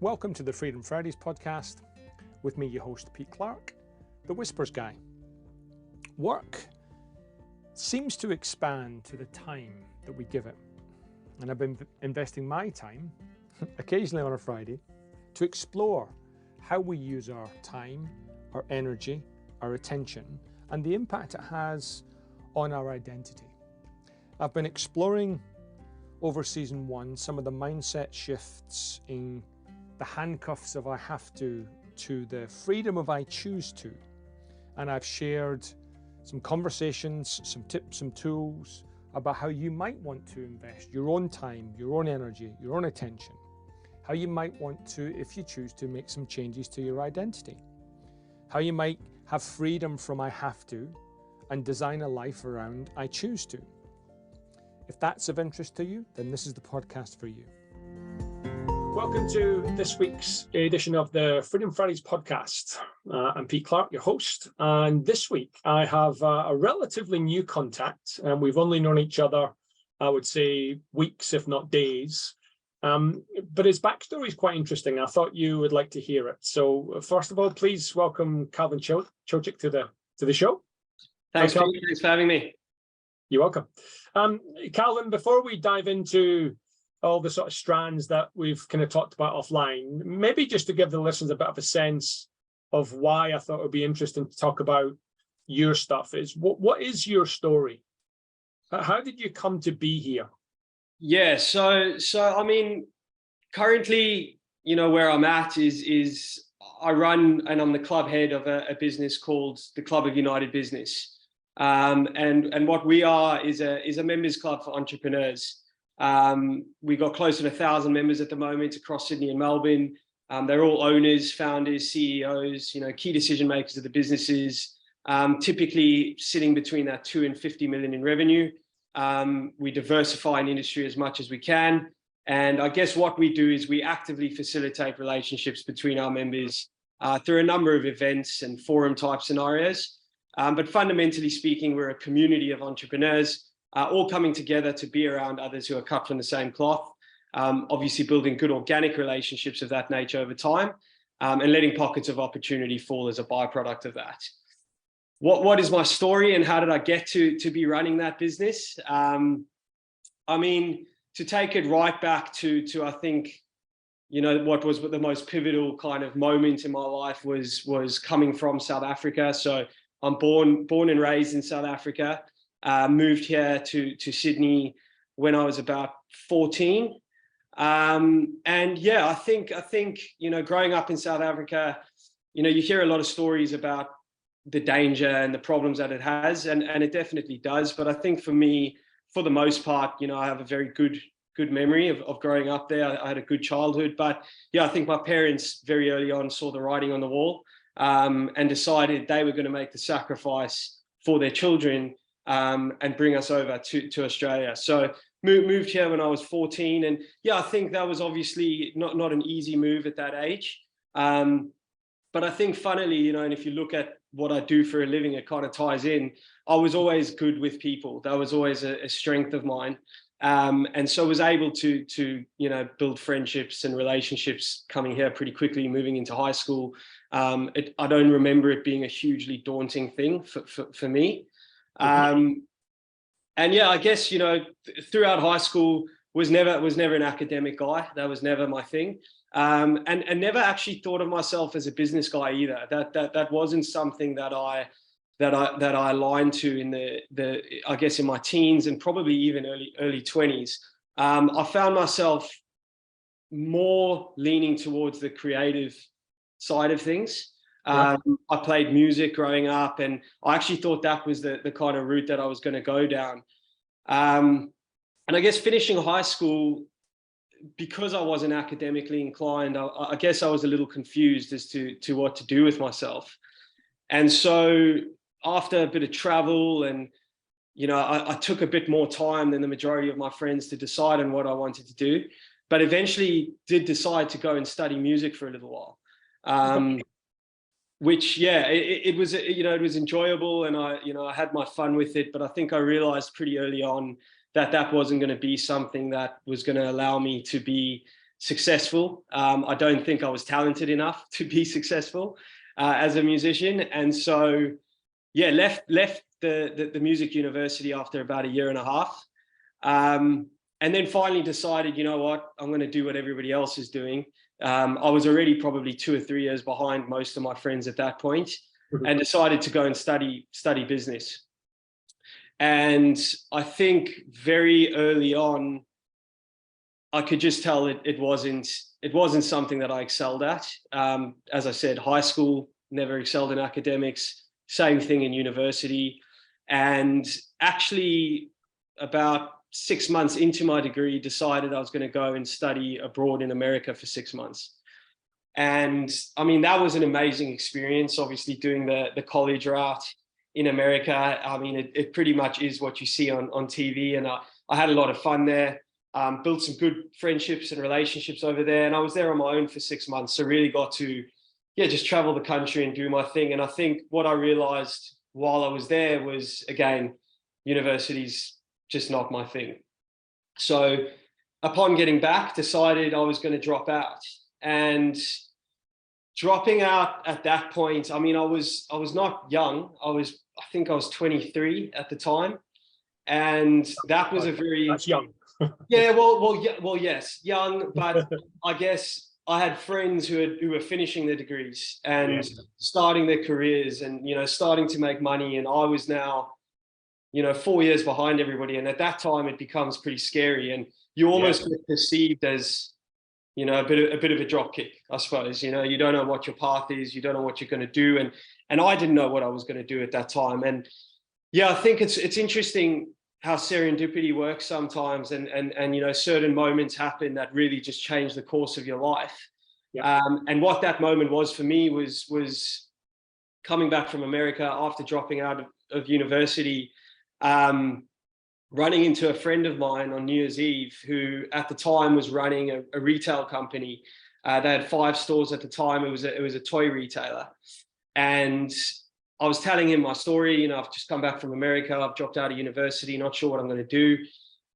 Welcome to the Freedom Fridays podcast. With me, your host, Pete Clark, the Whispers guy. Work seems to expand to the time that we give it. And I've been investing my time, occasionally on a Friday, to explore how we use our time, our energy, our attention, and the impact it has on our identity. I've been exploring over season 1 some of the mindset shifts in the handcuffs of I have to the freedom of I choose to. And I've shared some conversations, some tips, some tools about how you might want to invest your own time, your own energy, your own attention, how you might want to, if you choose to, make some changes to your identity, how you might have freedom from I have to and design a life around I choose to. If that's of interest to you, then this is the podcast for you. Welcome to this week's edition of the Freedom Fridays podcast. I'm Pete Clark, your host, and this week I have a relatively new contact, and we've only known each other, I would say, weeks, if not days. But his backstory is quite interesting. I thought you would like to hear it. So first of all, please welcome Calvin Chilchik to the show. Thanks, Pete. Thanks for having me. You're welcome. Calvin, before we dive into all the sort of strands that we've kind of talked about offline, maybe just to give the listeners a bit of a sense of why I thought it would be interesting to talk about your stuff is what is your story? How did you come to be here? Yeah, so I mean, currently, where I'm at is I run and I'm the club head of a business called the Club of United Business. And what we are is a members club for entrepreneurs. We got close to 1,000 members at the moment across Sydney and Melbourne. They're all owners, founders, CEOs, key decision makers of the businesses, typically sitting between that 2 and 50 million in revenue. We diversify in industry as much as we can. And I guess what we do is we actively facilitate relationships between our members through a number of events and forum type scenarios. But fundamentally speaking, we're a community of entrepreneurs all coming together to be around others who are cut from the same cloth, obviously building good organic relationships of that nature over time, and letting pockets of opportunity fall as a byproduct of that. What is my story and how did I get to be running that business? I mean, to take it right back to I think, what was the most pivotal kind of moment in my life was coming from South Africa. So I'm born and raised in South Africa. Moved here to Sydney when I was about 14. And yeah, I think, growing up in South Africa, you hear a lot of stories about the danger and the problems that it has, and it definitely does. But I think for me, for the most part, I have a very good memory of growing up there. I had a good childhood, but yeah, I think my parents very early on saw the writing on the wall, and decided they were going to make the sacrifice for their children, and bring us over to Australia. So moved here when I was 14. And yeah, I think that was obviously not an easy move at that age. But I think funnily, and if you look at what I do for a living, it kind of ties in. I was always good with people. That was always a strength of mine. And so I was able to build friendships and relationships coming here pretty quickly, moving into high school. I don't remember it being a hugely daunting thing for me. And yeah, I guess, throughout high school was never an academic guy. That was never my thing. And never actually thought of myself as a business guy either. That wasn't something that I aligned to in the I guess in my teens and probably even early 20s. I found myself more leaning towards the creative side of things. I played music growing up, and I actually thought that was the kind of route that I was going to go down. And I guess finishing high school, because I wasn't academically inclined, I guess I was a little confused as to what to do with myself. And so after a bit of travel and, I took a bit more time than the majority of my friends to decide on what I wanted to do, but eventually did decide to go and study music for a little while. Which, yeah, it was, it was enjoyable, and I had my fun with it. But I think I realized pretty early on that wasn't going to be something that was going to allow me to be successful. I don't think I was talented enough to be successful as a musician. And so, yeah, left the music university after about a year and a half. And then finally decided, you know what, I'm going to do what everybody else is doing. I was already probably 2 or 3 years behind most of my friends at that point, and decided to go and study business. And I think very early on, I could just tell it wasn't something that I excelled at. As I said, high school, never excelled in academics, same thing in university. And actually about 6 months into my degree, decided I was going to go and study abroad in America for 6 months. And I mean, that was an amazing experience, obviously doing the college route in America. I mean, it pretty much is what you see on TV. And I had a lot of fun there, built some good friendships and relationships over there. And I was there on my own for 6 months. So really got to, just travel the country and do my thing. And I think what I realized while I was there was, again, university's just not my thing. So upon getting back, decided I was going to drop out. And dropping out at that point, I mean, I was not young. I think I was 23 at the time. And that was That's young. Yeah, well, yes, young, but I guess I had friends who were finishing their degrees and starting their careers and, starting to make money. And I was now, 4 years behind everybody. And at that time, it becomes pretty scary. And you almost get perceived as, a bit of a drop kick, I suppose. You don't know what your path is. You don't know what you're going to do. And I didn't know what I was going to do at that time. And yeah, I think it's interesting how serendipity works sometimes, and certain moments happen that really just change the course of your life. And what that moment was for me was coming back from America after dropping out of university, running into a friend of mine on New Year's Eve who at the time was running a retail company. They had 5 stores at the time. It was a toy retailer. And I was telling him my story, I've just come back from America, I've dropped out of university, not sure what I'm going to do.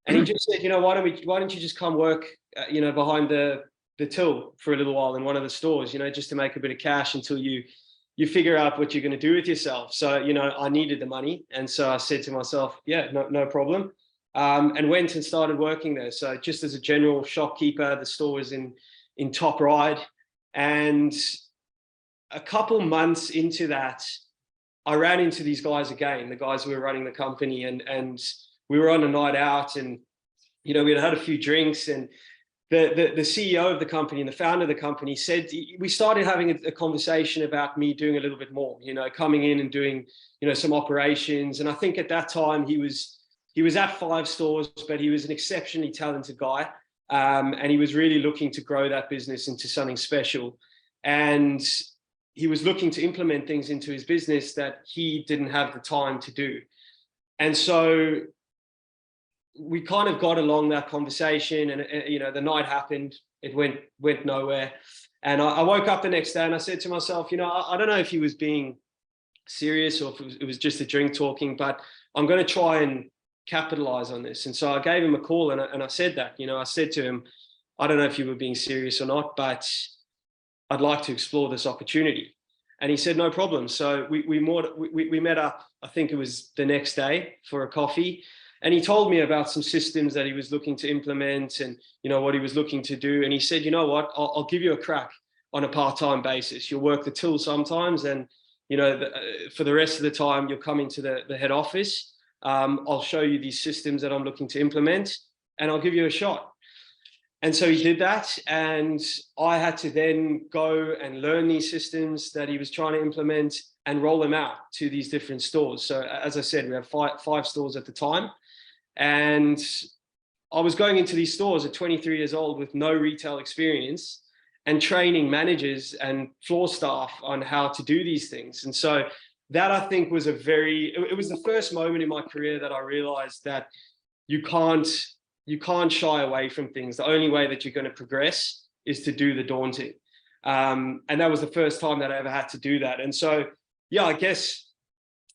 And he just said, why don't you just come work, behind the till for a little while in one of the stores, just to make a bit of cash until you figure out what you're going to do with yourself. So, I needed the money. And so I said to myself, yeah, no problem. And went and started working there. So just as a general shopkeeper, the store was in Top Ride. And a couple months into that, I ran into these guys again, the guys who were running the company, and we were on a night out, and we had a few drinks, and the CEO of the company and the founder of the company said, we started having a conversation about me doing a little bit more, coming in and doing, some operations. And I think at that time he was at 5 stores, but he was an exceptionally talented guy. And he was really looking to grow that business into something special. And he was looking to implement things into his business that he didn't have the time to do. And so we kind of got along that conversation, and the night happened. It went nowhere. And I woke up the next day and I said to myself, I don't know if he was being serious or if it was just a drink talking, but I'm going to try and capitalize on this. And so I gave him a call and I said that, I said to him, I don't know if you were being serious or not, but I'd like to explore this opportunity. And he said, no problem. So we met up, I think it was the next day, for a coffee. And he told me about some systems that he was looking to implement and, what he was looking to do. And he said, you know what, I'll give you a crack on a part-time basis. You'll work the till sometimes. And, for the rest of the time, you'll come into the head office. I'll show you these systems that I'm looking to implement, and I'll give you a shot. And so he did that, and I had to then go and learn these systems that he was trying to implement and roll them out to these different stores. So as I said, we have five stores at the time, and I was going into these stores at 23 years old with no retail experience and training managers and floor staff on how to do these things. And so that, I think, was it was the first moment in my career that I realized that you can't shy away from things. The only way that you're going to progress is to do the daunting. And that was the first time that I ever had to do that. And so, yeah, I guess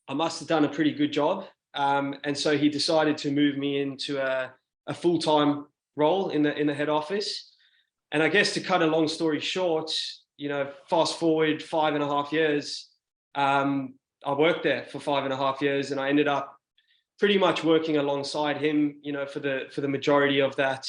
I must have done a pretty good job. And so he decided to move me into a full-time role in the head office. I guess to cut a long story short, you know, fast forward 5.5 years, I worked there for 5.5 years, and I ended up pretty much working alongside him, you know, for the majority of that,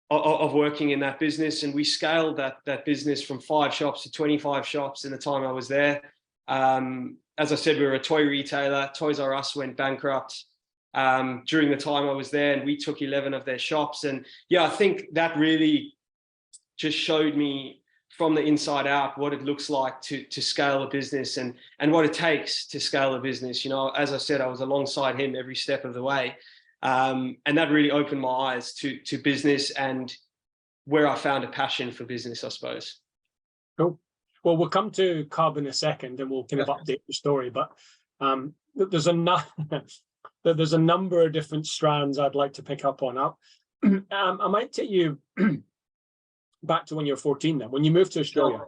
of working in that business. And we scaled that business from 5 shops to 25 shops in the time I was there. As I said, we were a toy retailer. Toys R Us went bankrupt during the time I was there, and we took 11 of their shops. And yeah, I think that really just showed me from the inside out what it looks like to scale a business, and what it takes to scale a business. You know, as I said, I was alongside him every step of the way. And that really opened my eyes to business, and where I found a passion for business, I suppose. Cool. Well, we'll come to Cub in a second, and we'll kind of update the story. But there's a number of different strands I'd like to pick up on. I might take you back to when you were 14, then, when you moved to Australia.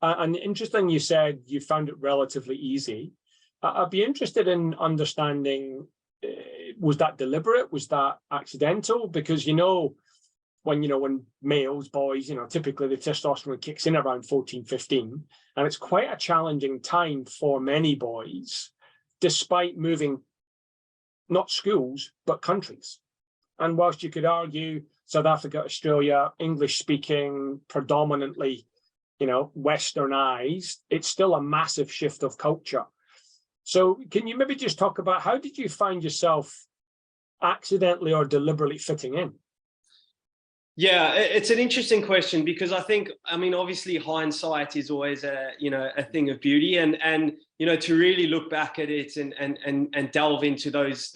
And interesting, you said you found it relatively easy. I'd be interested in understanding, was that deliberate? Was that accidental? Because, when males, boys, typically the testosterone kicks in around 14, 15, and it's quite a challenging time for many boys, despite moving not schools, but countries. And whilst you could argue South Africa, Australia, English speaking, predominantly, westernized, it's still a massive shift of culture. So can you maybe just talk about, how did you find yourself accidentally or deliberately fitting in? Yeah, it's an interesting question, because I think, obviously hindsight is always a thing of beauty, and to really look back at it and delve into those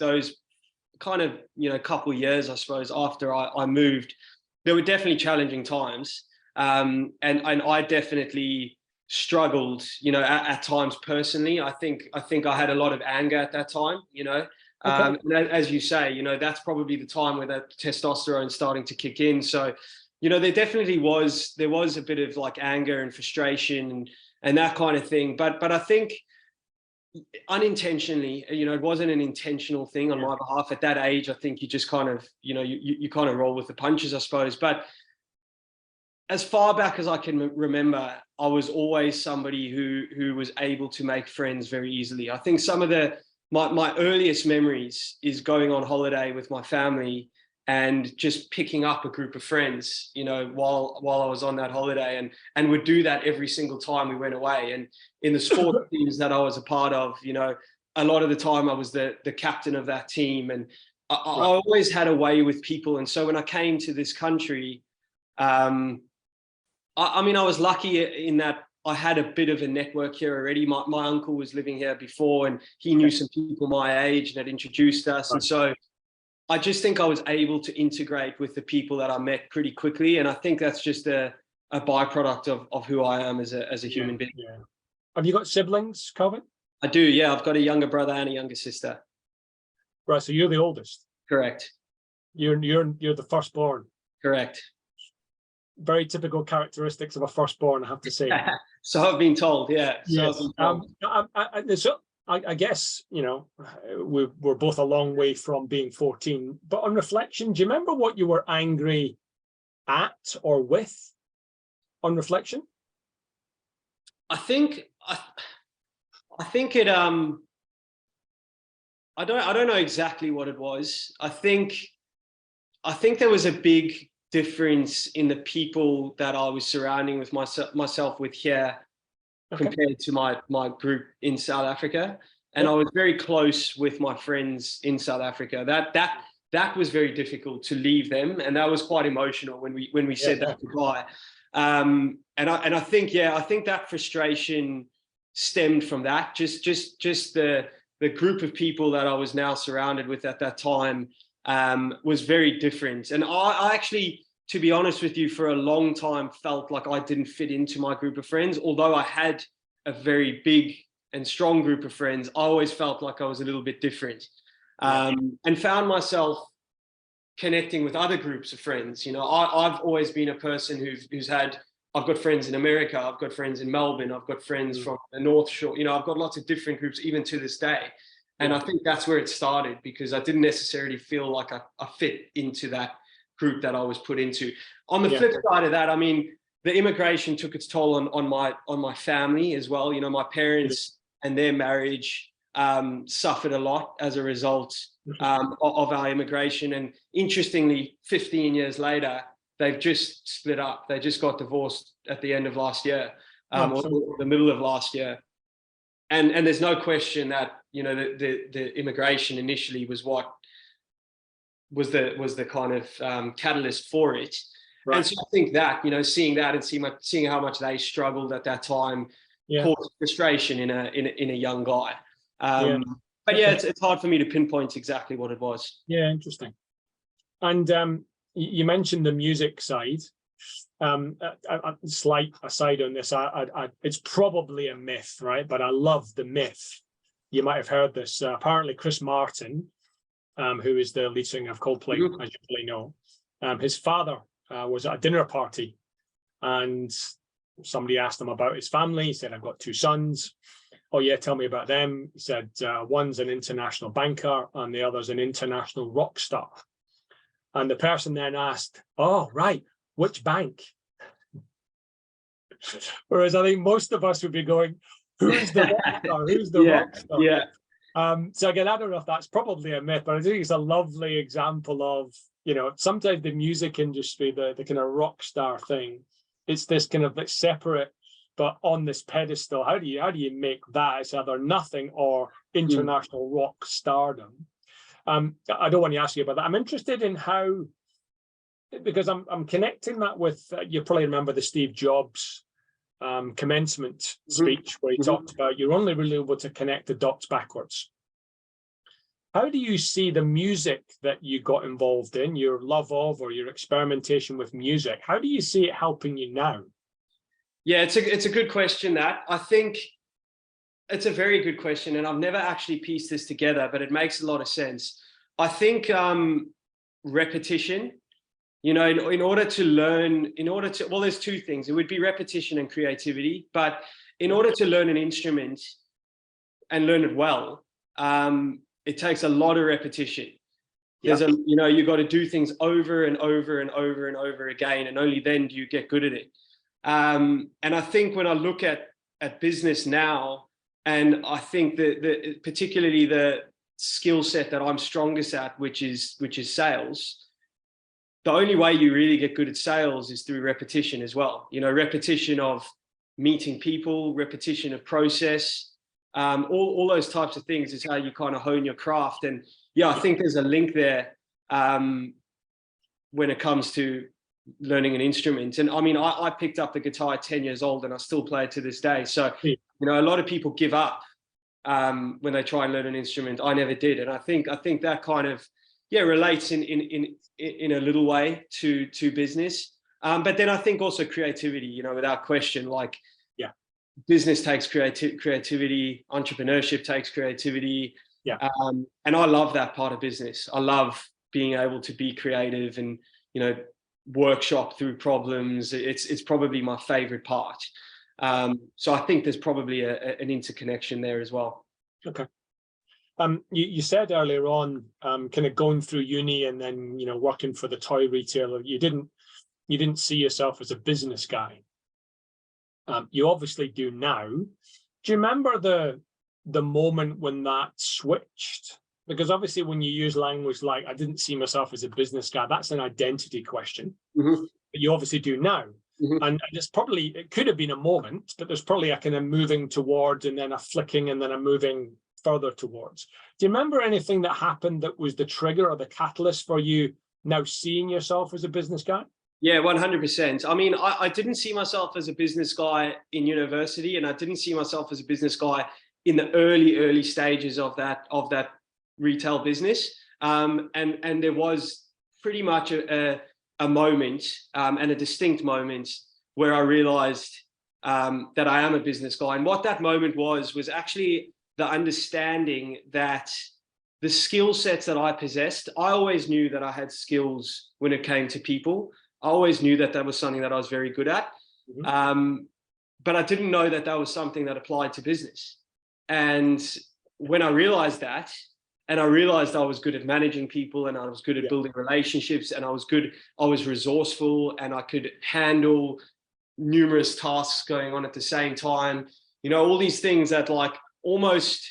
kind of, couple of years, I suppose, after I moved, there were definitely challenging times. And I definitely struggled, at times personally. I think I had a lot of anger at that time, Okay. As you say, that's probably the time where that testosterone is starting to kick in. So, there definitely was a bit of like anger and frustration and that kind of thing. But I think unintentionally, it wasn't an intentional thing on my behalf at that age. I think you just kind of, you kind of roll with the punches, I suppose. But as far back as I can remember, I was always somebody who was able to make friends very easily. I think some of my earliest memories is going on holiday with my family and just picking up a group of friends, while I was on that holiday, and would do that every single time we went away. And in the sport teams that I was a part of, a lot of the time I was the captain of that team, and I always had a way with people. And so when I came to this country, I was lucky in that I had a bit of a network here already. My uncle was living here before, and he knew some people my age and had introduced us. And so I just think I was able to integrate with the people that I met pretty quickly. And I think that's just a byproduct of who I am as a human being. Yeah. Have you got siblings, Calvin? I do, yeah. I've got a younger brother and a younger sister. Right, so you're the oldest. Correct. You're the firstborn. Correct. Very typical characteristics of a firstborn, I have to say. So I've been told, yeah. Yes. So I guess, we're both a long way from being 14, but on reflection, do you remember what you were angry at or with on reflection? I think it, I don't know exactly what it was. I think there was a big difference in the people that I was surrounding with myself with here, compared to my group in South Africa. And I was very close with my friends in South Africa. That was very difficult to leave them, and that was quite emotional when we said that goodbye. And I think that frustration stemmed from that. Just the group of people that I was now surrounded with at that time was very different. And I actually, to be honest with you, for a long time felt like I didn't fit into my group of friends. Although I had a very big and strong group of friends, I always felt like I was a little bit different, and found myself connecting with other groups of friends. I've always been a person I've got friends in America, I've got friends in Melbourne, I've got friends from the North Shore, I've got lots of different groups even to this day. And I think that's where it started, because I didn't necessarily feel like I fit into that group that I was put into. On the flip side of that, I mean, the immigration took its toll on my family as well. You know, my parents and their marriage suffered a lot as a result of our immigration. And interestingly, 15 years later, they've just split up. They just got divorced at the end of last year, or the middle of last year. And there's no question that, you know, the immigration initially was what was the kind of catalyst for it. Right. And so I think that, you know, seeing that and seeing how much they struggled at that time caused frustration in a young guy. But yeah, it's hard for me to pinpoint exactly what it was. Yeah, interesting. And you mentioned the music side. A slight aside on this, it's probably a myth, right? But I love the myth. You might have heard this. Apparently, Chris Martin, who is the lead singer of Coldplay, as you probably know, his father was at a dinner party, and somebody asked him about his family. He said, "I've got 2 sons." "Oh yeah, tell me about them." He said, "One's an international banker and the other's an international rock star." And the person then asked, "Oh, right, which bank?" Whereas I think most of us would be going, "Who's the rock star? Who's the rock star?" Yeah. So again, I don't know if that's probably a myth, but I think it's a lovely example of, you know, sometimes the music industry, the kind of rock star thing, it's this kind of like separate, but on this pedestal. How do you make that? It's either nothing or international rock stardom. I don't want to ask you about that. I'm interested in how, because I'm connecting that with, you probably remember the Steve Jobs commencement speech, where he talked about you're only really able to connect the dots backwards. How do you see the music that you got involved in, your love of, or your experimentation with music? How do you see it helping you now? Yeah, it's a good question. That, I think it's a very good question, and I've never actually pieced this together, but it makes a lot of sense. I think repetition, you know, in order to learn, well, there's 2 things. It would be repetition and creativity, but in order to learn an instrument and learn it well, it takes a lot of repetition. There's you know, you got to do things over and over and over and over again, and only then do you get good at it. And I think when I look at business now, and I think that particularly the skill set that I'm strongest at, which is sales, the only way you really get good at sales is through repetition as well. You know, repetition of meeting people, repetition of process, all those types of things is how you kind of hone your craft. And yeah, I think there's a link there when it comes to learning an instrument. And I mean, I picked up the guitar at 10 years old and I still play it to this day. So, you know, a lot of people give up when they try and learn an instrument. I never did. And I think that kind of, relates in a little way to business. But then I think also creativity, you know, without question, like, business takes creativity, entrepreneurship takes creativity. And I love that part of business. I love being able to be creative and, you know, workshop through problems. It's probably my favorite part. So I think there's probably an interconnection there as well. Okay. You said earlier on, kind of going through uni and then, you know, working for the toy retailer, you didn't see yourself as a business guy. You obviously do now. Do you remember the moment when that switched? Because obviously when you use language like, I didn't see myself as a business guy, that's an identity question. But you obviously do now. And it could have been a moment, but there's probably a kind of moving towards and then a flicking and then a moving further towards. Do you remember anything that happened that was the trigger or the catalyst for you now seeing yourself as a business guy? Yeah, 100%. I mean, I didn't see myself as a business guy in university, and I didn't see myself as a business guy in the early stages of that retail business. And there was pretty much a moment and a distinct moment where I realized that I am a business guy. And what that moment was actually the understanding that the skill sets that I possessed, I always knew that I had skills when it came to people. I always knew that was something that I was very good at. But I didn't know that was something that applied to business. And when I realized that, And I realized I was good at managing people, and I was good at building relationships, and I was resourceful, and I could handle numerous tasks going on at the same time. You know, all these things that like almost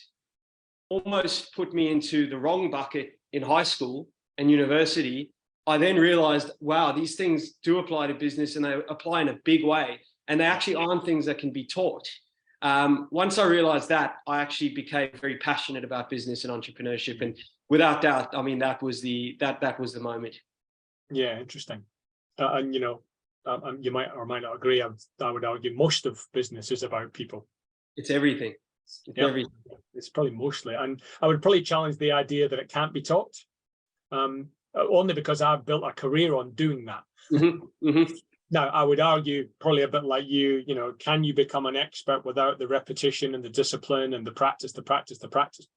put me into the wrong bucket in high school and university. I then realized, wow, these things do apply to business, and they apply in a big way. And they actually aren't things that can be taught. Once I realized that, I actually became very passionate about business and entrepreneurship. And without doubt, I mean, that was the moment. Yeah, interesting. And you know, you might or might not agree. I would argue most of business is about people. It's everything. It's everything. It's probably mostly, and I would probably challenge the idea that it can't be taught. Only because I've built a career on doing that. Now, I would argue, probably a bit like you know, can you become an expert without the repetition and the discipline and the practice?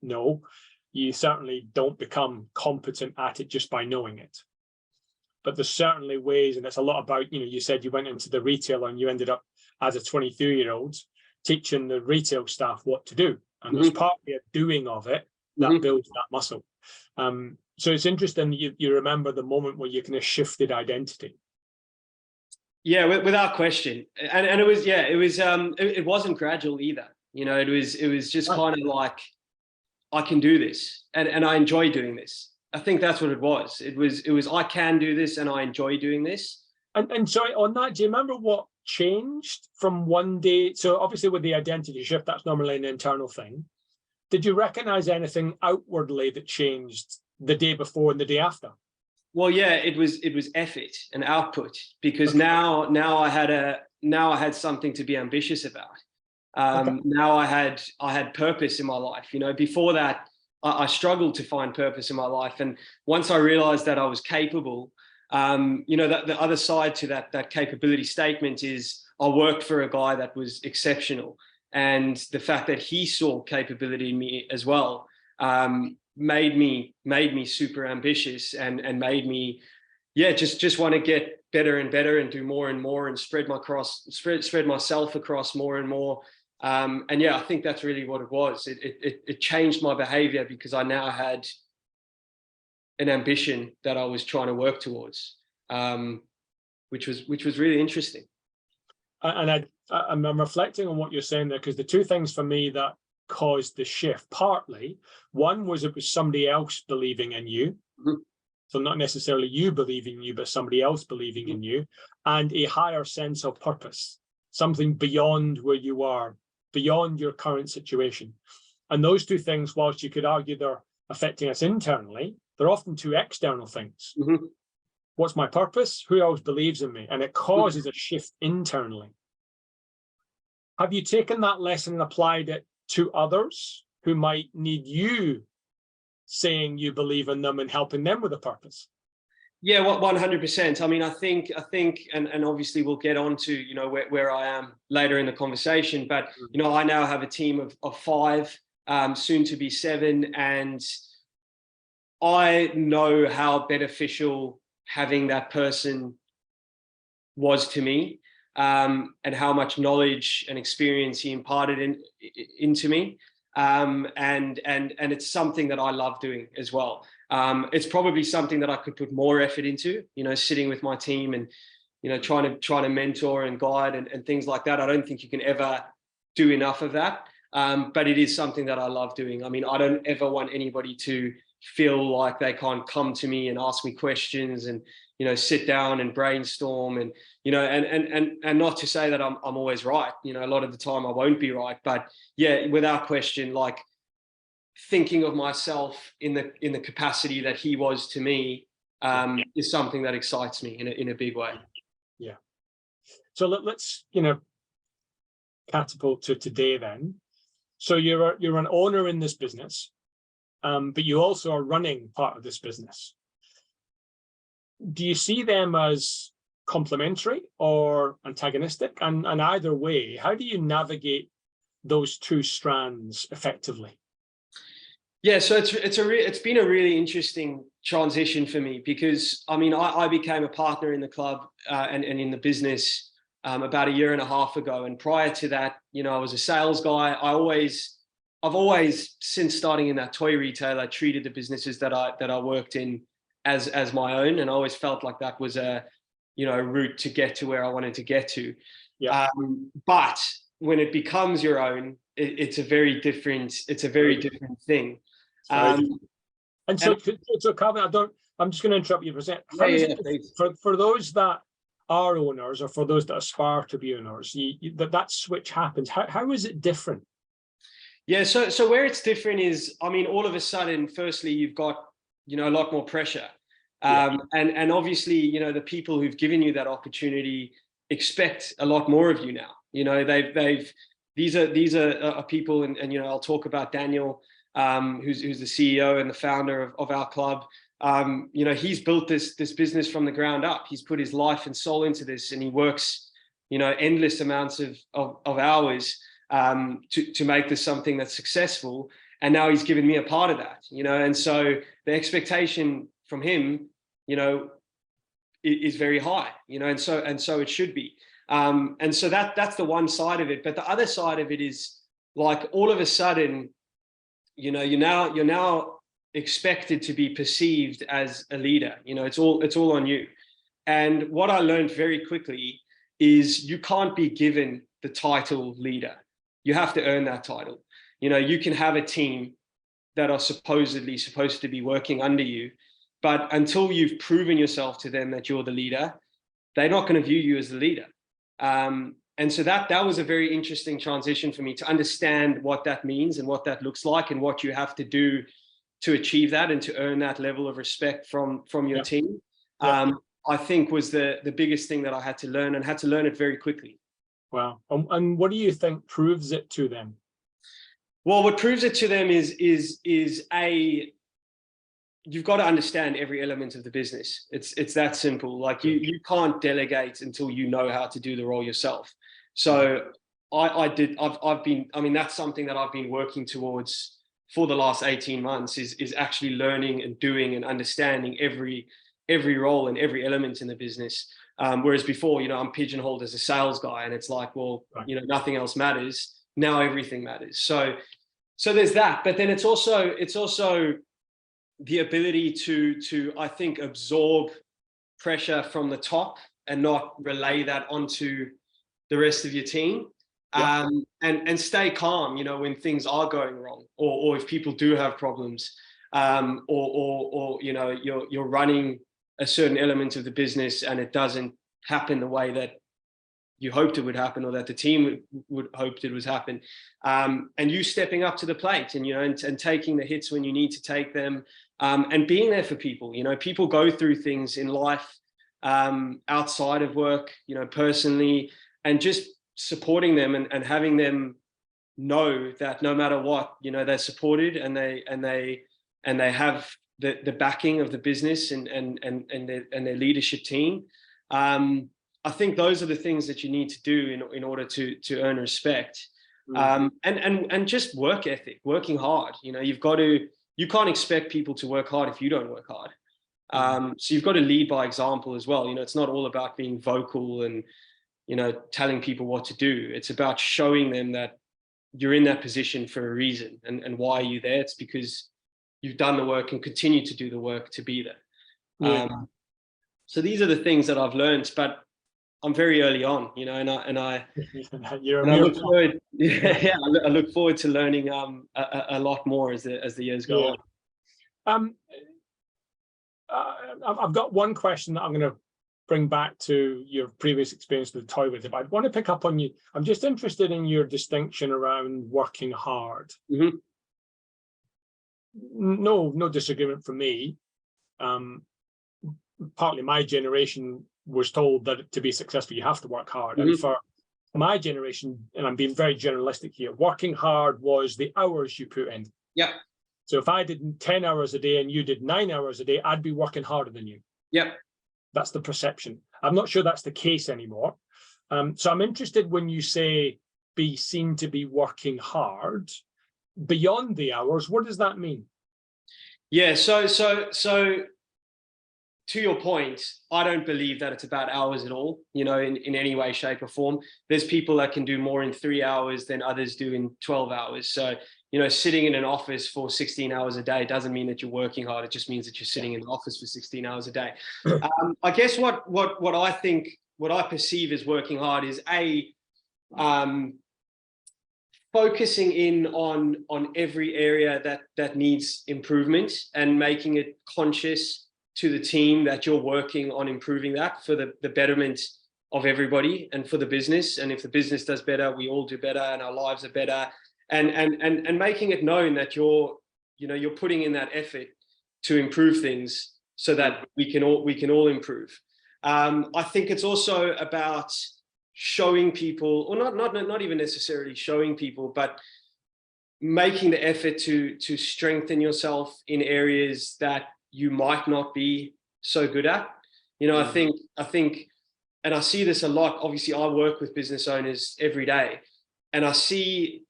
No, you certainly don't become competent at it just by knowing it. But there's certainly ways, and it's a lot about, you know, you said you went into the retail and you ended up as a 23-year-old teaching the retail staff what to do. And there's partly a doing of it that builds that muscle. So it's interesting you remember the moment where you kind of shifted identity. Yeah, without question. And it wasn't gradual either. You know, it was just kind of like, I can do this, and I enjoy doing this. I think that's what it was. It was I can do this, and I enjoy doing this. And sorry, on that, do you remember what changed from one day? So obviously with the identity shift, that's normally an internal thing. Did you recognize anything outwardly that changed the day before and the day after? Well, yeah, it was effort and output, because now I had something to be ambitious about. Now I had purpose in my life. You know, before that, I struggled to find purpose in my life. And once I realized that I was capable, you know, that the other side to that capability statement is I worked for a guy that was exceptional. And the fact that he saw capability in me as well, made me super ambitious, and made me, just want to get better and better and do more and more and spread myself across more and more. And yeah, I think that's really what it was. It changed my behavior because I now had an ambition that I was trying to work towards, which was really interesting. And I'm reflecting on what you're saying there, because the two things for me that caused the shift, partly, one was it was somebody else believing in you. So not necessarily you believing in you, but somebody else believing in you, and a higher sense of purpose, something beyond where you are, beyond your current situation. And those two things, whilst you could argue they're affecting us internally, they're often two external things. What's my purpose? Who else believes in me? And it causes a shift internally. Have you taken that lesson and applied it to others who might need you saying you believe in them and helping them with a purpose? Yeah, 100%. I mean, I think, and obviously we'll get on to, you know, where I am later in the conversation, but, you know, I now have a team of 5, soon to be 7, and I know how beneficial having that person was to me, and how much knowledge and experience he imparted into me. And it's something that I love doing as well. It's probably something that I could put more effort into, you know, sitting with my team and, you know, trying to mentor and guide and things like that. I don't think you can ever do enough of that. But it is something that I love doing. I mean, I don't ever want anybody to feel like they can't come to me and ask me questions and, you know, sit down and brainstorm and, you know, and not to say that I'm always right. You know, a lot of the time I won't be right, but yeah, without question, like thinking of myself in the capacity that he was to me, is something that excites me in a big way. Yeah. So let's, you know, catapult to today then. So you're an owner in this business, but you also are running part of this business. Do you see them as complementary or antagonistic? And either way, how do you navigate those two strands effectively? Yeah, so it's been a really interesting transition for me, because I mean I became a partner in the club and in the business about 1.5 years ago, and prior to that, you know, I was a sales guy. I always I've always, since starting in that toy retailer, treated the businesses that I worked in as my own, and I always felt like that was a route to get to where I wanted to get to. Yeah. But when it becomes your own, it's a very different thing. And so Calvin, I'm just going to interrupt you for a second. How is it for those that are owners, or for those that aspire to be owners, that switch happens? How is it different? Yeah, so where it's different is, I mean, all of a sudden, firstly, you've got a lot more pressure, and obviously, the people who've given you that opportunity expect a lot more of you now. These are people, and I'll talk about Daniel, who's the CEO and the founder of our club. He's built this business from the ground up. He's put his life and soul into this, and he works endless amounts of hours to make this something that's successful. And now he's given me a part of that, and so the expectation from him is very high, and so it should be. And so that's the one side of it. But the other side of it is, like, all of a sudden, you're now expected to be perceived as a leader. It's all on you. And what I learned very quickly is you can't be given the title leader. You have to earn that title. You can have a team that are supposedly supposed to be working under you, but until you've proven yourself to them that you're the leader, they're not going to view you as the leader. And so that was a very interesting transition for me, to understand what that means and what that looks like, and what you have to do to achieve that and to earn that level of respect from your team. I think was the biggest thing that I had to learn, and had to learn it very quickly. Wow. And what do you think proves it to them? Well, what proves it to them is you've got to understand every element of the business. It's that simple. Like, you can't delegate until you know how to do the role yourself. So that's something that I've been working towards for the last 18 months, is actually learning and doing and understanding every role and every element in the business. Whereas before, I'm pigeonholed as a sales guy, and it's like, well, nothing else matters. Now everything matters. So there's that. But then it's also the ability to I think, absorb pressure from the top and not relay that onto the rest of your team. And stay calm, when things are going wrong, or if people do have problems, or you're running a certain element of the business and it doesn't happen the way that you hoped it would happen, or that the team would hoped it would happen, and you stepping up to the plate, and taking the hits when you need to take them, and being there for people. People go through things in life, outside of work, personally, and just supporting them and having them know that no matter what, they're supported, and they have the backing of the business and their leadership team. I think those are the things that you need to do in order to earn respect. And just work ethic, working hard. You can't expect people to work hard if you don't work hard. So you've got to lead by example as well. It's not all about being vocal and telling people what to do. It's about showing them that you're in that position for a reason, and why are you there? It's because you've done the work and continue to do the work to be there. So these are the things that I've learned, but I'm very early on, I look forward. I look forward to learning a lot more as the years go on. I've got one question that I'm going to bring back to your previous experience with the toy with it. I want to pick up on you. I'm just interested in your distinction around working hard. Mm-hmm. No disagreement from me. Partly my generation was told that to be successful, you have to work hard. Mm-hmm. And for my generation, and I'm being very generalistic here, working hard was the hours you put in. Yeah. So if I did 10 hours a day and you did 9 hours a day, I'd be working harder than you. Yeah. That's the perception. I'm not sure that's the case anymore. So I'm interested when you say be seen to be working hard beyond the hours. What does that mean? Yeah. So to your point, I don't believe that it's about hours at all, in any way, shape or form. There's people that can do more in 3 hours than others do in 12 hours. So, sitting in an office for 16 hours a day doesn't mean that you're working hard. It just means that you're sitting in the office for 16 hours a day. I guess what I perceive as working hard is focusing in on every area that needs improvement and making it conscious to the team that you're working on improving that for the betterment of everybody and for the business. And if the business does better, we all do better and our lives are better. And making it known that you're putting in that effort to improve things so that we can all improve. I think it's also about showing people, or not even necessarily showing people, but making the effort to strengthen yourself in areas that you might not be so good at. I think, and I see this a lot. Obviously, I work with business owners every day, and I see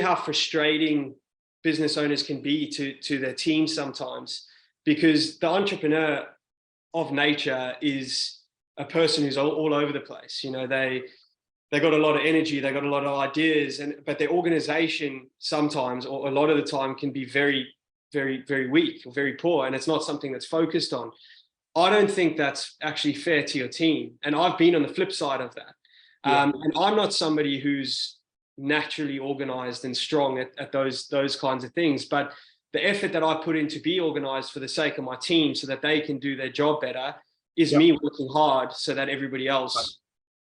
how frustrating business owners can be to their team sometimes, because the entrepreneur of nature is a person who's all over the place. They got a lot of energy, they got a lot of ideas, but their organization sometimes, or a lot of the time, can be very, very, very weak or very poor, and it's not something that's focused on. I don't think that's actually fair to your team, and I've been on the flip side of that. And I'm not somebody who's naturally organized and strong at those kinds of things, but the effort that I put in to be organized for the sake of my team so that they can do their job better is me working hard so that everybody else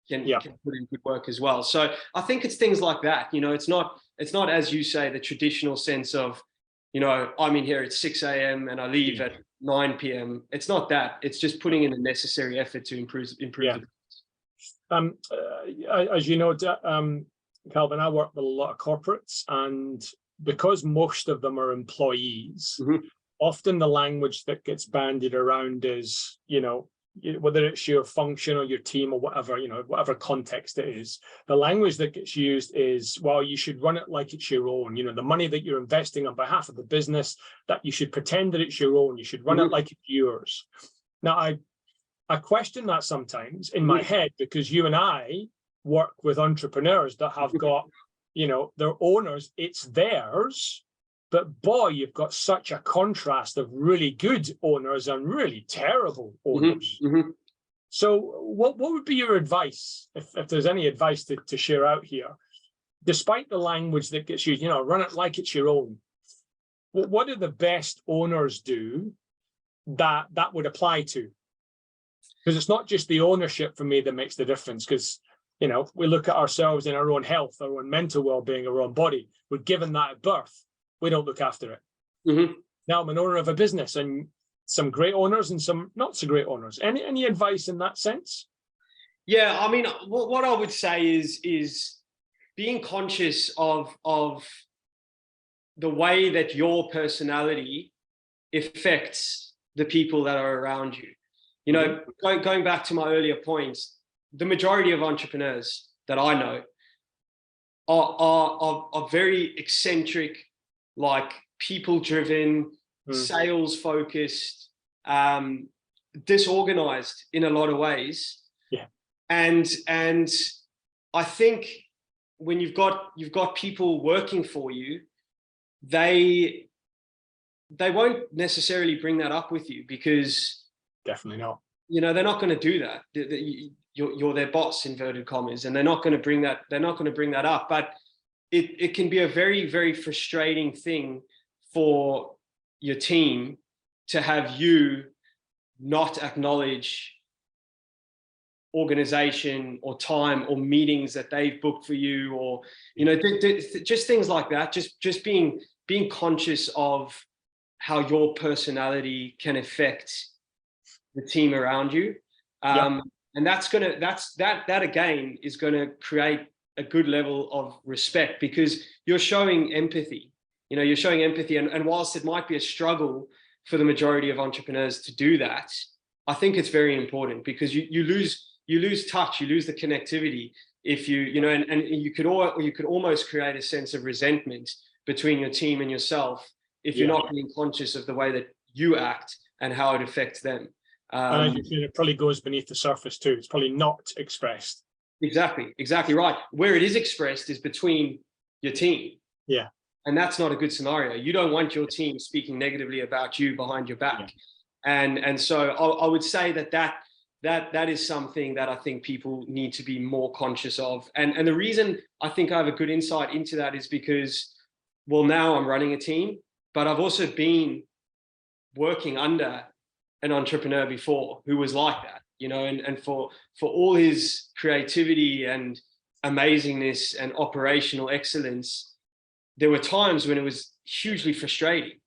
can put in good work as well. So I think it's things like that. It's not, as you say, the traditional sense of, I'm in here at 6 a.m. and I leave at 9 p.m. It's not that. It's just putting in a necessary effort to improve the as you know, Calvin, I work with a lot of corporates, and because most of them are employees, often the language that gets bandied around is, whether it's your function or your team or whatever, whatever context it is, the language that gets used is, well, you should run it like it's your own. The money that you're investing on behalf of the business, that you should pretend that it's your own. You should run it like it's yours. Now, I question that sometimes in my head, because you and I work with entrepreneurs that have got, their owners, it's theirs. But boy, you've got such a contrast of really good owners and really terrible owners. So what would be your advice, if there's any advice to share out here, despite the language that gets used, run it like it's your own? What do the best owners do that would apply to? Because it's not just the ownership for me that makes the difference, because we look at ourselves in our own health, our own mental well-being, our own body. We're given that at birth. We don't look after it. Now I'm an owner of a business, and some great owners and some not so great owners. Any advice in that sense? Yeah, I mean, what I would say is being conscious of the way that your personality affects the people that are around you. Going back to my earlier points, the majority of entrepreneurs that I know are very eccentric, like people-driven, sales-focused, disorganized in a lot of ways. And I think when you've got people working for you, they won't necessarily bring that up with you, because definitely not. They're not going to do that. You're their boss, inverted commas, and they're not going to bring that up. But it can be a very, very frustrating thing for your team to have you not acknowledge organization or time or meetings that they've booked for you, or just things like that. Just being conscious of how your personality can affect the team around you. And that again is going to create a good level of respect, because you're showing empathy. You're showing empathy, and whilst it might be a struggle for the majority of entrepreneurs to do that, I think it's very important, because you lose touch, you lose the connectivity if and you could almost create a sense of resentment between your team and yourself if you're not being conscious of the way that you act and how it affects them. And it probably goes beneath the surface too. It's probably not expressed. Exactly right. Where it is expressed is between your team. Yeah. And that's not a good scenario. You don't want your team speaking negatively about you behind your back. And so I would say that is something that I think people need to be more conscious of. And the reason I think I have a good insight into that is because, well, now I'm running a team, but I've also been working under an entrepreneur before who was like that, you know, and for all his creativity and amazingness and operational excellence, there were times when it was hugely frustrating.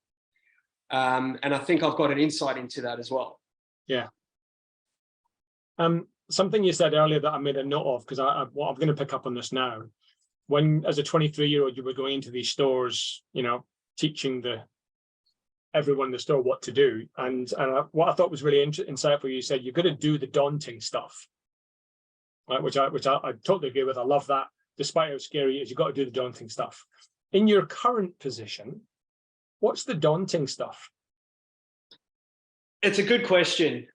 And I think I've got an insight into that as well. Yeah. Something you said earlier that I made a note of, because I'm going to pick up on this now. When, as a 23-year-old, you were going into these stores, you know, teaching everyone in the store what to do. And what I thought was really insightful, you said, you've got to do the daunting stuff, right? Which I totally agree with. I love that. Despite how scary it is, you've got to do the daunting stuff. In your current position, what's the daunting stuff? It's a good question.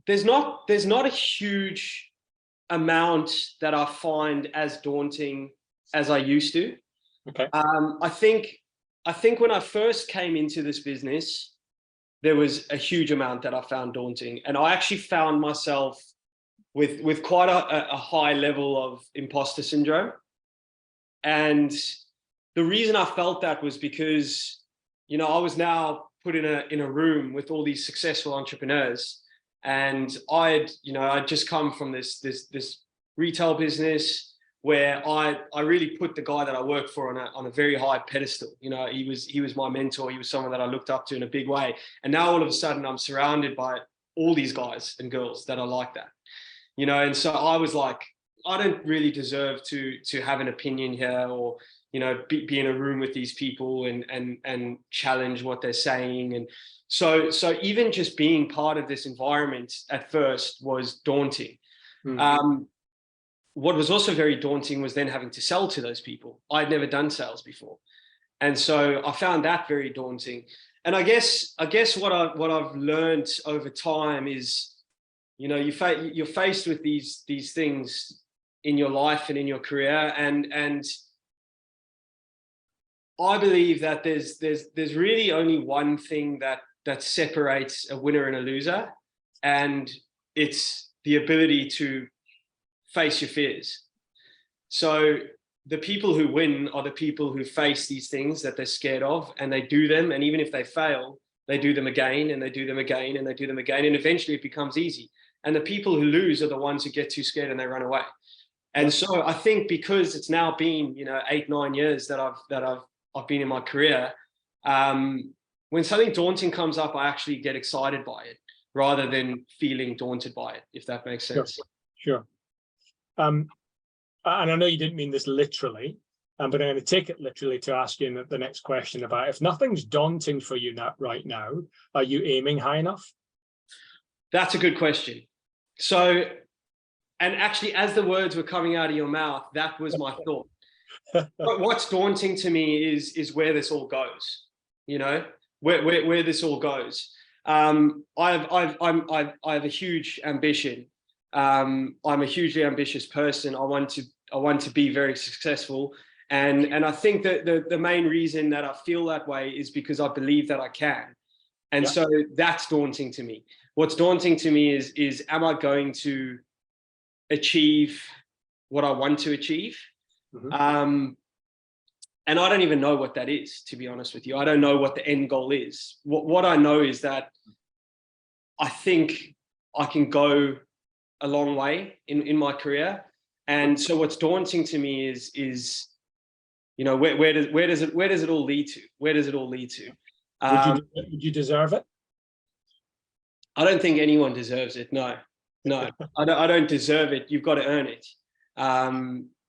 There's not a huge amount that I find as daunting as I used to. Okay. I think when I first came into this business, there was a huge amount that I found daunting, and I actually found myself with quite a high level of imposter syndrome. And the reason I felt that was because, you know, I was now put in a room with all these successful entrepreneurs, and I'd just come from this retail business where I really put the guy that I work for on a very high pedestal. You know, he was my mentor. He was someone that I looked up to in a big way. And now all of a sudden I'm surrounded by all these guys and girls that are like that, you know. And so I was like, I don't really deserve to have an opinion here, or, you know, be in a room with these people and challenge what they're saying. And so even just being part of this environment at first was daunting. What was also very daunting was then having to sell to those people. I'd never done sales before. And so I found that very daunting. And I guess what I've learned over time is, you know, you're faced with these things in your life and in your career. And I believe that there's really only one thing that separates a winner and a loser, and it's the ability to face your fears. So the people who win are the people who face these things that they're scared of, and they do them. And even if they fail, they do them again, and they do them again, and they do them again. And eventually it becomes easy. And the people who lose are the ones who get too scared and they run away. And so I think because it's now been, you know, 8-9 years that I've been in my career, when something daunting comes up, I actually get excited by it rather than feeling daunted by it, if that makes sense. Sure. And I know you didn't mean this literally, but I'm going to take it literally to ask you the next question about, if nothing's daunting for you right now, are you aiming high enough? That's a good question. So, and actually, as the words were coming out of your mouth, that was my thought. But what's daunting to me is where this all goes, you know, where this all goes. I have a huge ambition. I'm a hugely ambitious person. I want to be very successful. And I think that the main reason that I feel that way is because I believe that I can. And so that's daunting to me. What's daunting to me is am I going to achieve what I want to achieve? And I don't even know what that is, to be honest with you. I don't know what the end goal is. What I know is that I think I can go a long way in my career. And so what's daunting to me is you know, where does it all lead to? Where does it all lead to? Would you deserve it? I don't think anyone deserves it. No, I don't deserve it. You've got to earn it.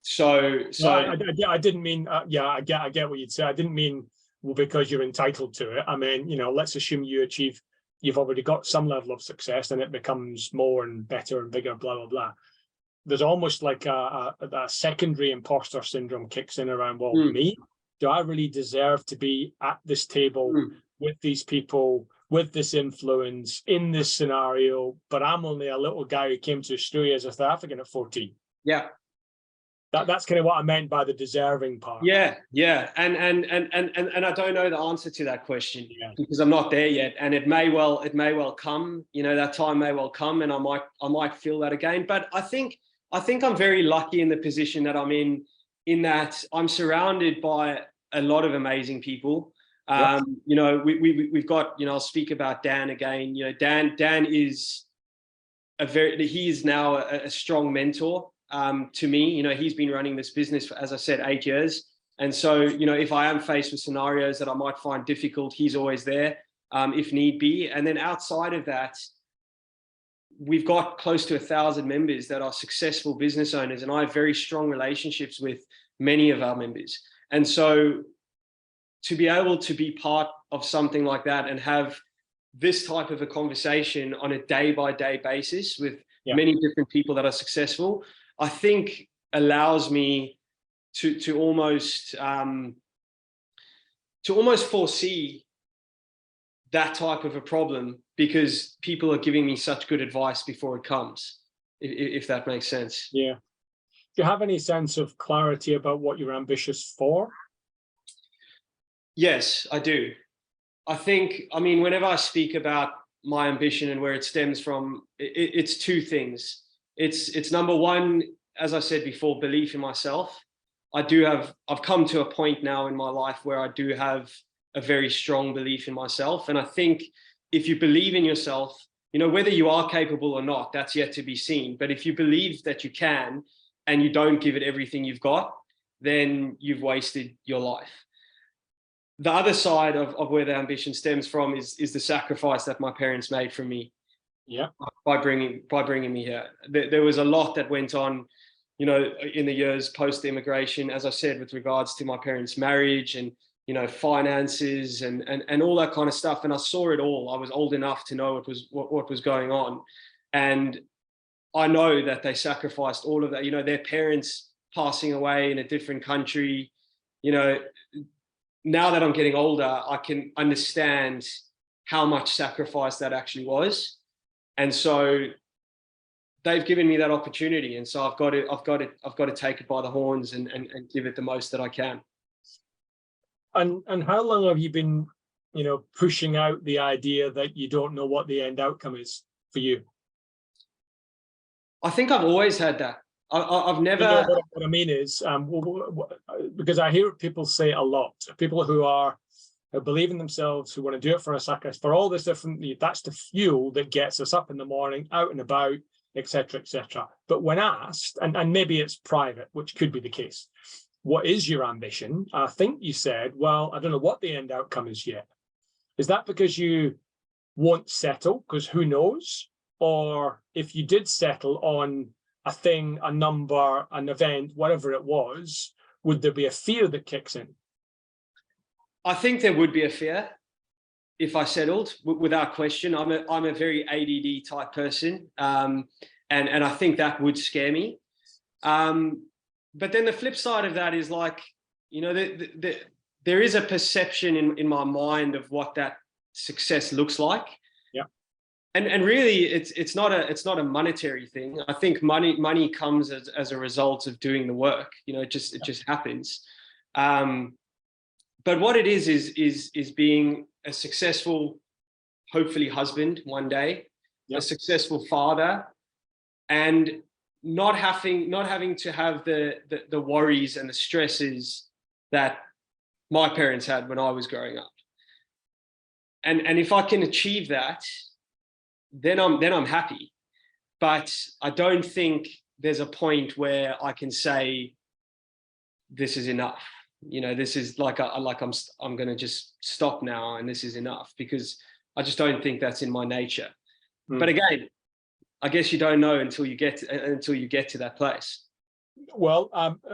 So I didn't mean, I get what you'd say. I didn't mean, well, because you're entitled to it. I mean, you know, let's assume you've already got some level of success and it becomes more and better and bigger, blah, blah, blah. There's almost like a secondary imposter syndrome kicks in around, well, me, do I really deserve to be at this table with these people, with this influence, in this scenario, but I'm only a little guy who came to Australia as a South African at 14. Yeah. That's kind of what I meant by the deserving part. Yeah, yeah, and I don't know the answer to that question because I'm not there yet, and it may well come. You know, that time may well come, and I might feel that again. But I think I'm very lucky in the position that I'm in that I'm surrounded by a lot of amazing people. You know, we've got, you know, I'll speak about Dan again. You know, Dan is he is now a strong mentor to me. You know, he's been running this business for, as I said, 8 years. And so, you know, if I am faced with scenarios that I might find difficult, he's always there if need be. And then outside of that, we've got close to 1,000 members that are successful business owners, and I have very strong relationships with many of our members. And so to be able to be part of something like that and have this type of a conversation on a day-by-day basis with many different people that are successful, I think allows me to almost foresee that type of a problem, because people are giving me such good advice before it comes, if that makes sense. Yeah. Do you have any sense of clarity about what you're ambitious for? Yes, I do. I mean, whenever I speak about my ambition and where it stems from, it's two things. It's number one, as I said before, belief in myself. I've come to a point now in my life where I do have a very strong belief in myself. And I think if you believe in yourself, you know, whether you are capable or not, that's yet to be seen. But if you believe that you can and you don't give it everything you've got, then you've wasted your life. The other side of where the ambition stems from is the sacrifice that my parents made for me. Yeah. By bringing me here. There was a lot that went on, you know, in the years post immigration, as I said, with regards to my parents' marriage and, you know, finances and all that kind of stuff. And I saw it all. I was old enough to know what was going on. And I know that they sacrificed all of that, you know, their parents passing away in a different country. You know, now that I'm getting older, I can understand how much sacrifice that actually was. And so they've given me that opportunity. And so I've got to take it by the horns and give it the most that I can. And how long have you been, you know, pushing out the idea that you don't know what the end outcome is for you? I think I've always had that. I've never. You know, what I mean is, because I hear people say a lot, people who believe in themselves, who want to do it for a sacrifice, for all this different, that's the fuel that gets us up in the morning, out and about, etc., etc. But when asked, and maybe it's private, which could be the case, what is your ambition? I think you said, well, I don't know what the end outcome is yet. Is that because you won't settle, because who knows? Or if you did settle on a thing, a number, an event, whatever it was, would there be a fear that kicks in? I think there would be a fear if I settled, without question. I'm a very ADD type person, and I think that would scare me. But then the flip side of that is, like, you know, there is a perception in my mind of what that success looks like. Yeah. And really, it's not a monetary thing. I think money comes as a result of doing the work. You know, it just happens. But what it is being a successful, hopefully, husband one day, a successful father, and not having to have the worries and the stresses that my parents had when I was growing up. And if I can achieve that, then I'm happy. But I don't think there's a point where I can say this is enough. You know, this is I'm going to just stop now and this is enough, because I just don't think that's in my nature. But again, I guess you don't know until you get to that place. Well,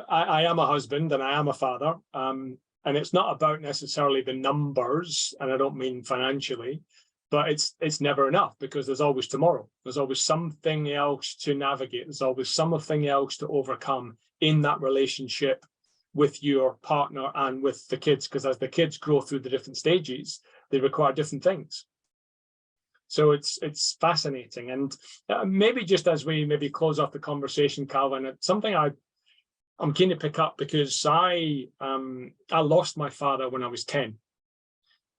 I am a husband and I am a father, and it's not about necessarily the numbers, and I don't mean financially, but it's never enough, because there's always tomorrow. There's always something else to navigate. There's always something else to overcome in that relationship with your partner and with the kids, because as the kids grow through the different stages, they require different things. So it's fascinating. And maybe just as we maybe close off the conversation, Calvin, it's something I I'm keen to pick up because I lost my father when I was 10,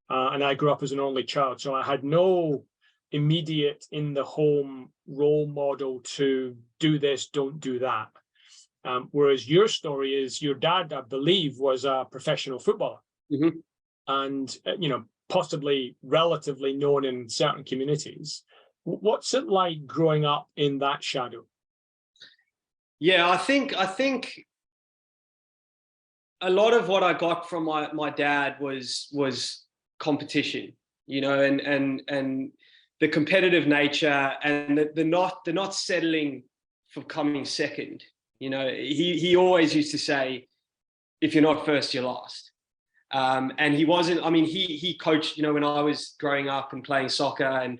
and I grew up as an only child, so I had no immediate in the home role model to do this, don't do that. Whereas your story is your dad, I believe, was a professional footballer, and possibly relatively known in certain communities. What's it like growing up in that shadow? Yeah, I think a lot of what I got from my dad was competition, and the competitive nature, and the not settling for coming second. He always used to say, if you're not first, you're last. And he wasn't, I mean, he coached, when I was growing up and playing soccer and,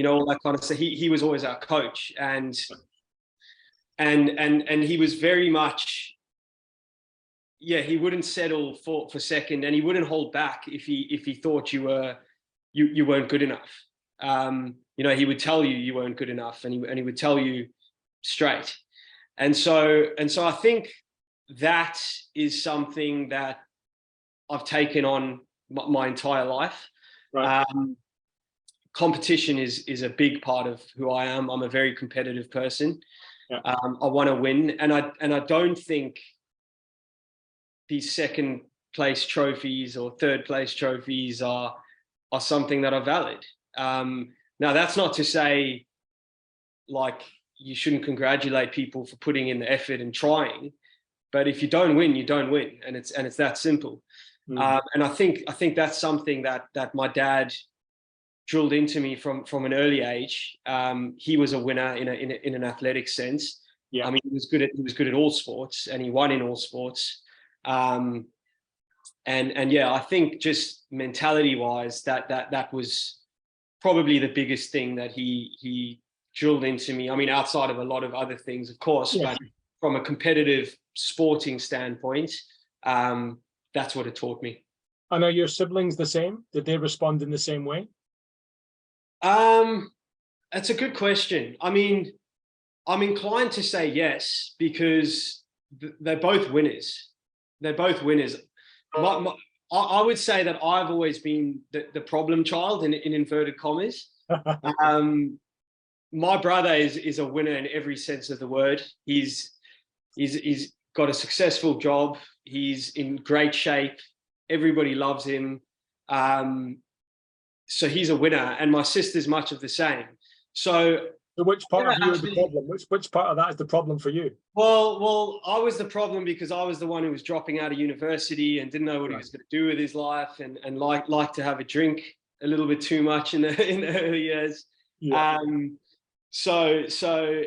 all that kind of stuff. He was always our coach, and he was very much, he wouldn't settle for second, and he wouldn't hold back if he thought you weren't good enough. He would tell you weren't good enough, and he would tell you straight. And so I think that is something that I've taken on my entire life. Right. Competition is a big part of who I am. I'm a very competitive person. Yeah. I want to win, and I don't think these second place trophies or third place trophies are something that are valid. Now, that's not to say like you shouldn't congratulate people for putting in the effort and trying, but if you don't win, you don't win, and it's that simple. And I think that's something that my dad drilled into me from an early age. He was a winner in an athletic sense. Yeah. I mean, he was good at all sports, and he won in all sports. And yeah, I think just mentality wise, that was probably the biggest thing that he drilled into me. I mean, outside of a lot of other things, of course, but from a competitive sporting standpoint, that's what it taught me. And are your siblings the same? Did they respond in the same way? That's a good question. I mean, I'm inclined to say yes, because they're both winners. They're both winners. I would say that I've always been the problem child in inverted commas. My brother is a winner in every sense of the word. He's got a successful job. He's in great shape. Everybody loves him. So he's a winner, and my sister's much of the same. So which part of you is the problem? Which part of that is the problem for you? Well, I was the problem because I was the one who was dropping out of university and didn't know what he was going to do with his life, and like to have a drink a little bit too much in the early years. Yeah. So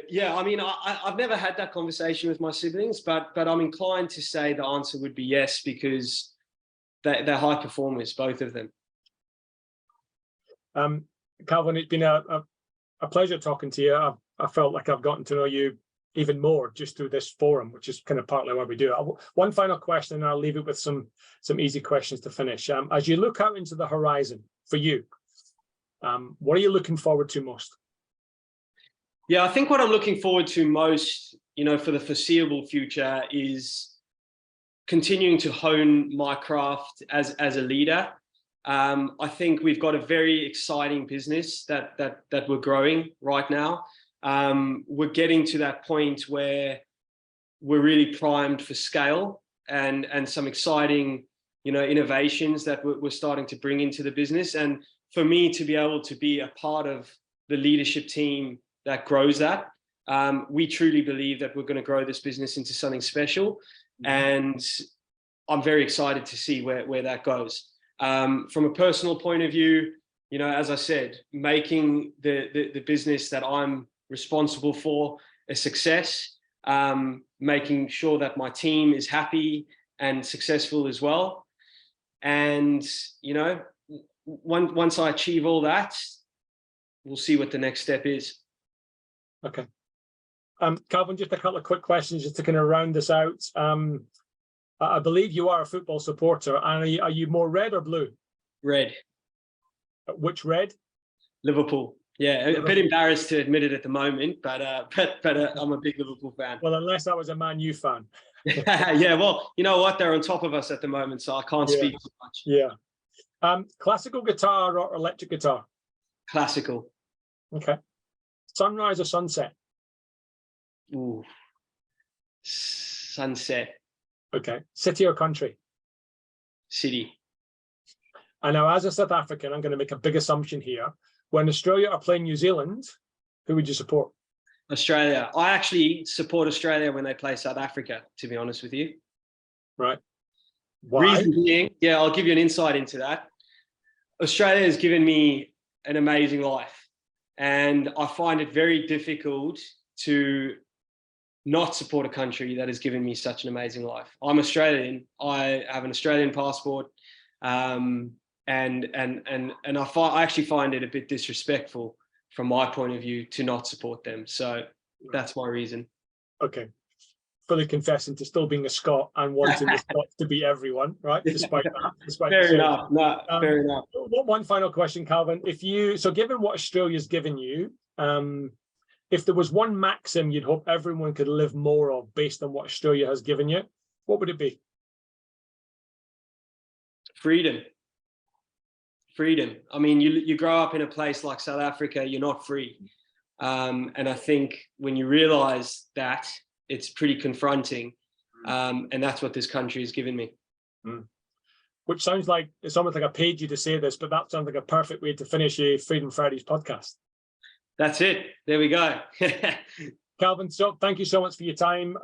yeah, I mean, I've never had that conversation with my siblings, but I'm inclined to say the answer would be yes, because they're high performers, both of them. Calvin, it's been a pleasure talking to you. I felt like I've gotten to know you even more just through this forum, which is kind of partly why we do it. One final question, and I'll leave it with some easy questions to finish. As you look out into the horizon for you, what are you looking forward to most? Yeah, I think what I'm looking forward to most, for the foreseeable future, is continuing to hone my craft as a leader. I think we've got a very exciting business that we're growing right now. We're getting to that point where we're really primed for scale and some exciting, innovations that we're starting to bring into the business. And for me to be able to be a part of the leadership team that grows that, we truly believe that we're going to grow this business into something special. And I'm very excited to see where that goes. From a personal point of view, as I said, making the business that I'm responsible for a success, making sure that my team is happy and successful as well. And, once I achieve all that, we'll see what the next step is. Okay. Calvin, just a couple of quick questions just to kind of round this out. I believe you are a football supporter, and are you more red or blue? Red. Which red? Liverpool. Yeah, Liverpool. A bit embarrassed to admit it at the moment, but I'm a big Liverpool fan. Well, unless I was a Man U fan. Yeah, well, you know what? They're on top of us at the moment, so I can't speak too much. Yeah. Classical guitar or electric guitar? Classical. Okay. Sunrise or sunset? Ooh. Sunset. Okay. City or country? City. And now, as a South African, I'm going to make a big assumption here. When Australia are playing New Zealand, who would you support? Australia. I actually support Australia when they play South Africa, to be honest with you. Right. Why? Reason being, yeah, I'll give you an insight into that. Australia has given me an amazing life, and I find it very difficult to not support a country that has given me such an amazing life. I'm Australian. I have an Australian passport, and I actually find it a bit disrespectful from my point of view to not support them. So that's my reason. Okay. Fully confessing to still being a Scot and wanting the Scots to beat everyone, right? Despite that. Fair enough. No, fair enough. One final question, Calvin. Given what Australia's given you, if there was one maxim you'd hope everyone could live more of based on what Australia has given you, what would it be? Freedom. Freedom. I mean, you grow up in a place like South Africa, you're not free. And I think when you realize that, it's pretty confronting. And that's what this country has given me. Which sounds like, it's almost like I paid you to say this, but that sounds like a perfect way to finish a Freedom Fridays podcast. That's it. There we go. Calvin, so thank you so much for your time.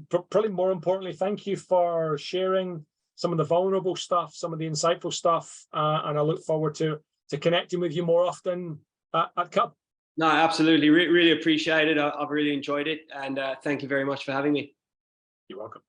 Probably more importantly, thank you for sharing some of the vulnerable stuff, some of the insightful stuff, and I look forward to connecting with you more often at Cup. No, absolutely. Really appreciate it. I've really enjoyed it. And thank you very much for having me. You're welcome.